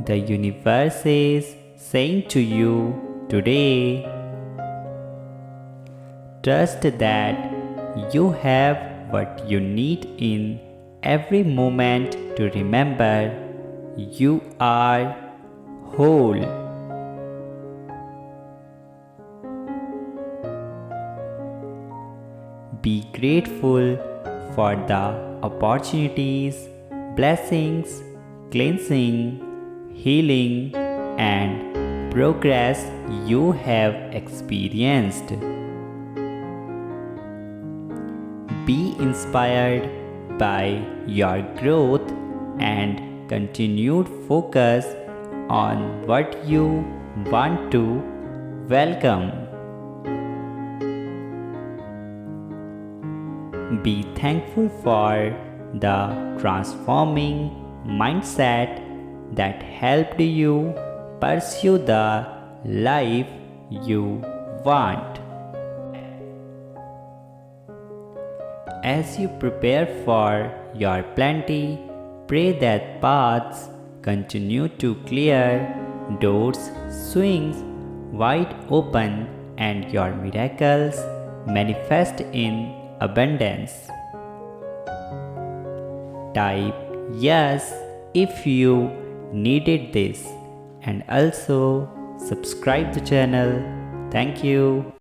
The universe is saying to you today, trust that you have what you need in every moment to remember you are whole. Be grateful for the opportunities, blessings, cleansing, healing, and progress you have experienced. Be inspired by your growth and continued focus on what you want to welcome. Be thankful for the transforming mindset that helped you pursue the life you want. As you prepare for your plenty, pray that paths continue to clear, doors swings wide open, and your miracles manifest in abundance. Type yes if you needed this and also subscribe the channel. Thank you.